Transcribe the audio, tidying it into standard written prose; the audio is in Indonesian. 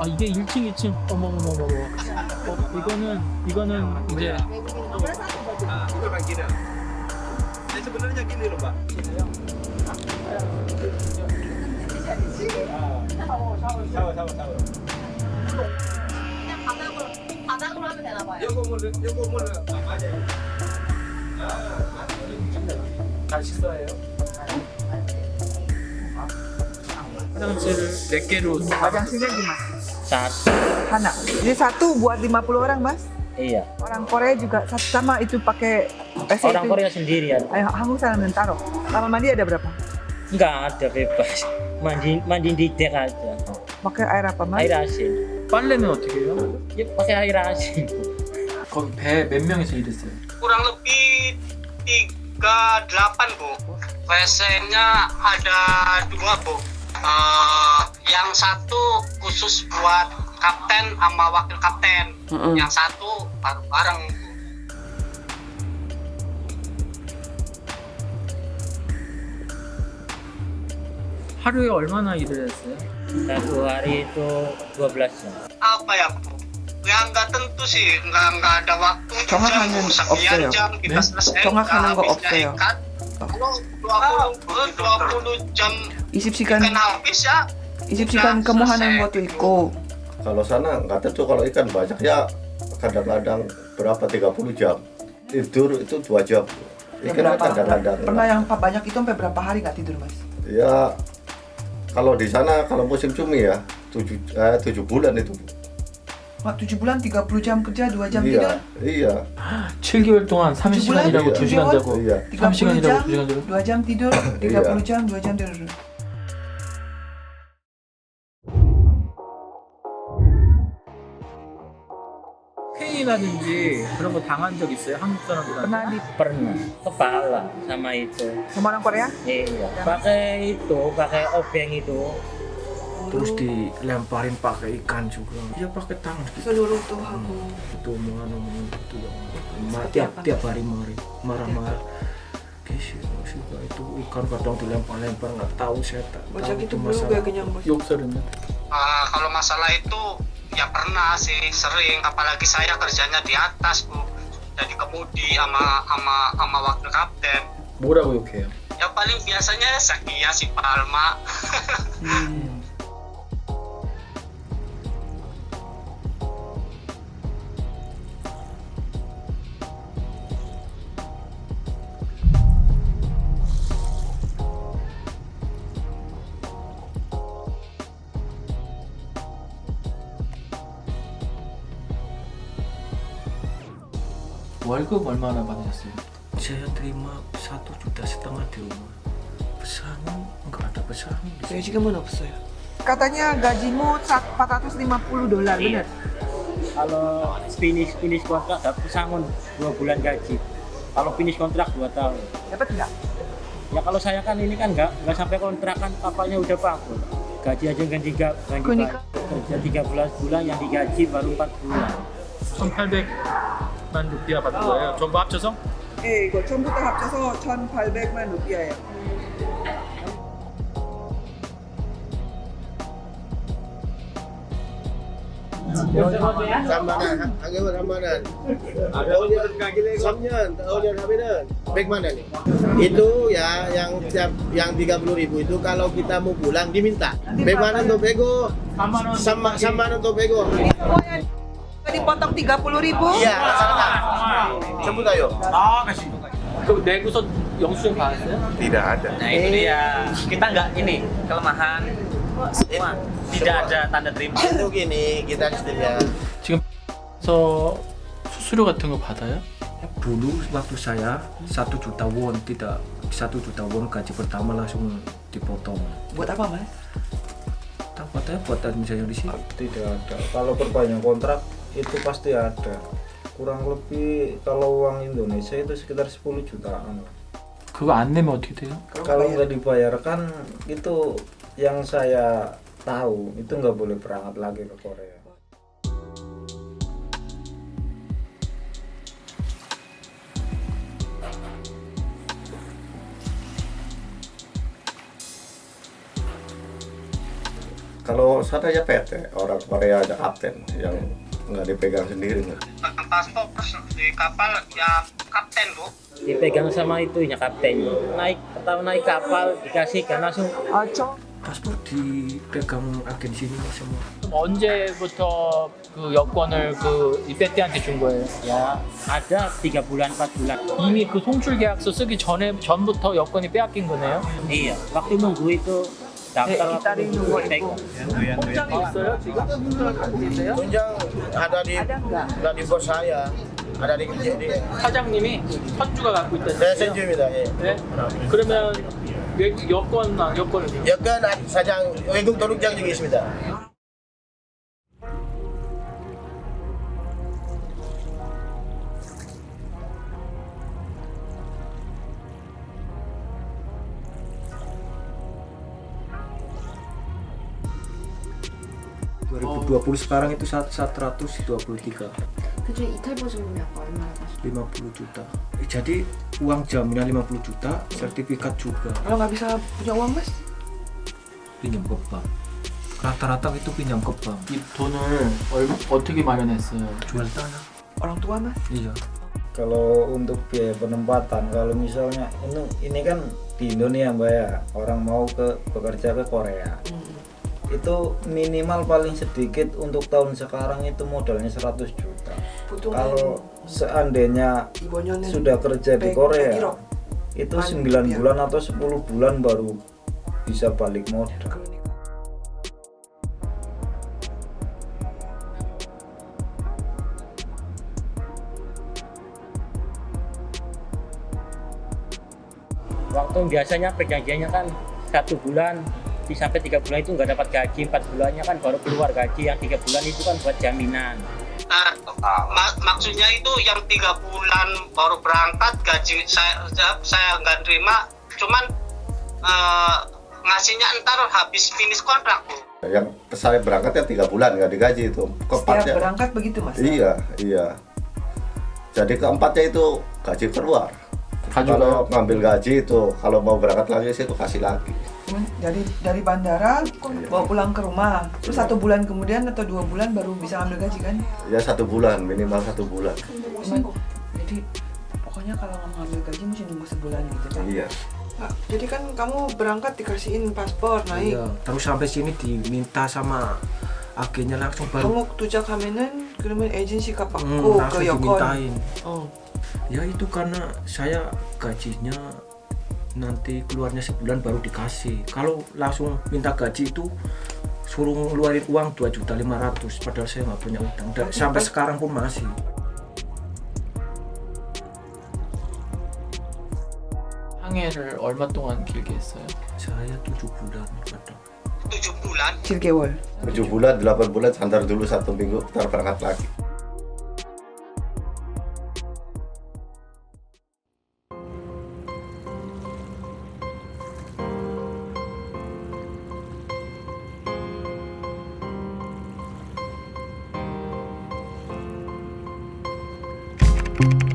아 이게 1층 2층 어머머머머 이거는 이제 Itu kan gini. Jadi sebenarnya gini loh, Mbak. 샤워. 그냥 바닥으로 하면 되나 봐요. 요거 맞아요. 잘 씻어요. 화장실을 4개로 화장실nya gimana? Satu. Hana. Ini satu buat 50 orang, Mas. Iya. Orang Korea juga sama itu pakai WC Orang itu. Korea sendirian. Ayo, Hangul salam mentaro. Kamar mandi ada berapa? Enggak ada bebas. Mandi di dek aja. Pakai air apa, Mas? Air asin. 빨래는 어떻게 해요? Ya pakai air asin. 거기 배 몇 명이서 일했어요? kurang lebih 38 Bu. WC-nya ada 2 Bu. Yang satu khusus buat kapten sama wakil kapten. Yang satu bareng-bareng Bu. 하루에 얼마나 일을 했어요? Satu hari itu 12 jam. Apa ya Bu? Yang nggak tentu sih, nggak ada waktu. 정확하는 없어요. jam kita 네? selesai. 정확하는 거 habisnya 없어요. ikan. Kalau 20 jam 20시간 ikan habis ya 20시간 kamu ha는 것도 있고 Kalau sana nggak tentu, kalau ikan banyak ya kadang-kadang berapa 30 jam. Tidur itu 2 jam. Ikan berapa kadang-kadang. pernah yang banyak itu sampai berapa hari nggak tidur, Mas? Ya kalau di sana kalau musim cumi ya 7 bulan itu. Wah, 7 bulan 30 jam kerja 2 jam tidur. Iya. 7개월 동안 3시간 일하고 예. 2시간 자고 Iya. 30 3시간 일하고 jam 2시간 자고 2 jam tidur, 30 jam 2 jam tidur. 페인이라든지 그런 거 당한 적 있어요? 한국 사람들한테? Pernah di Pernah. Kepala sama itu. sama orang Korea? Iya. Pakai obeng itu. Terus dilemparin pakai ikan juga. Ya pakai tangan gitu. Seluruh tubuhku. Itu omongan itu yang tiap hari marah-marah. Guys, juga itu ikan kadang dilempar-lempar nggak tahu saya tak tahu Bocah itu itu belum masalah. gak kenyang, Bos. 욕설은요? Kalau masalah itu ya pernah sih sering, apalagi saya kerjanya di atas Bu, jadi kemudi sama wakil kapten. 뭐라고 욕해요? Ya paling biasanya Sakia si Palma. 월급 얼마나 받으셨어요? Saya terima 1,500,000 di rumah. Pesangon nggak ada pesangon di sini. 지금은 없어요. Katanya gajimu $450, Iya. benar? Kalau finish kontrak dapat pesangon 2 bulan gaji. Kalau finish kontrak 2 tahun. Dapat nggak? Ya kalau saya kan ini kan nggak sampai kontrak kan kapalnya udah bagus. Gaji aja ganti 그러니까 kerja 13 bulan yang digaji baru 4 bulan. 1,800만 루피아 받은 거예요? 전부 합쳐서? 예, 이거 전부 다 합쳐서 1,800만 루피아예요. Sambanan, agak sambanan. Samnyan, tahunnya Hamidan. Baik mana nih? Itu ya yang 30.000 itu kalau kita mau pulang diminta. Baik mana tuh bego? Sambanan tuh bego. dipotong 30.000? Iya, rasakan. Sebut ayo. 그 내구서 영수증 받았어요? Tidak ada. Nah itu dia, kita nggak ini kelemahan semua, tidak ada tanda terima. Itu gini, kita sistemnya. 지금 서 수수료 같은 거 받아요? Dulu waktu saya 1 juta won, tidak 1 juta won gaji pertama langsung dipotong. Buat apa, Mas? Katanya buat misalnya di sini. Tidak ada. Kalau perpanjang kontrak itu pasti ada. Kurang lebih kalau uang Indonesia itu sekitar 10 jutaan. 그거 안 내면 어떻게 돼요? Kalau nggak dibayarkan itu yang saya tahu itu nggak boleh berangkat lagi ke Korea. Kalau Kalau sana ya PT, orang Korea ada kapten yang nggak dipegang sendiri. Paspor di kapal ya kapten bu. Dipegang sama itunya kapten. Pertama naik kapal dikasih kan langsung. paspor dipegang agen sini semua. 언제부터 그 여권을 그 이페티한테 준 거예요? Ya ada 3 bulan 4 bulan. 이미 그 송출 계약서 쓰기 전부터 여권이 빼앗긴 거네요? Iya, waktu nunggu itu daftar waktu nunggu dipegang. 통장이 있어요 지금? 송출을 갖고 계세요? Tunjang ada di bos saya, ada di 사장님이 선주가 갖고 saya 있다는 senjumida. 네? 그러면 여권은 Yakan sajang Wegum Tolukjang juga ismida. Oh. 2020 sekarang itu 123 그중에 이탈 보증금이 아까 얼마나 가시죠? 50 juta. Jadi uang jaminan 50 juta, sertifikat juga. Kalau nggak bisa punya uang mas? Pinjam ke bank. Rata-rata itu pinjam ke bank. 이 돈을 어떻게 마련했어요? Jual tanah. Orang tua mas? Iya. Kalau untuk biaya penempatan, kalau misalnya ini kan di Indonesia Mbak ya, orang mau bekerja ke Korea. Itu minimal paling sedikit untuk tahun sekarang itu modalnya 100 juta. Kalau seandainya sudah kerja di Korea, itu 9 bulan atau 10 bulan baru bisa balik modal. Waktu biasanya perjanjiannya kan 1 bulan sampai 3 bulan itu nggak dapat gaji, 4 bulannya kan baru keluar gaji, yang 3 bulan itu kan buat jaminan. Nah, maksudnya itu yang 3 bulan baru berangkat gaji saya nggak terima, cuman ngasihnya ntar habis finish kontrak bu. Yang saya berangkat ya 3 bulan nggak digaji itu. Setiap berangkat begitu mas? Iya. Jadi keempatnya itu gaji keluar. Kalau ngambil gaji itu, kalau mau berangkat lagi sih itu kasih lagi. Dari bandara bawa pulang ke rumah, terus 1 bulan kemudian atau 2 bulan baru bisa ambil gaji kan? Ya 1 bulan, minimal 1 bulan. Jadi pokoknya kalau ngambil gaji mesti nunggu sebulan gitu kan? Iya. Nah, jadi kan kamu berangkat dikasihin paspor naik. Iya. Terus sampai sini diminta sama agennya langsung baru. Kamu 도착하면은 그러면 에이전시 받고 langsung 그 여권. dimintain. Ya itu karena saya gajinya nanti keluarnya sebulan baru dikasih. Kalau langsung minta gaji itu suruh ngeluarin uang 2.500.000 padahal saya nggak punya utang. Dan sampai sekarang pun masih. 항해를 얼마 동안 길게 했어요? Saya 7 bulan kadang. 7 bulan? 7개월. 7 bulan, 8 bulan, santar dulu 1 minggu, ntar berangkat lagi. Thank you.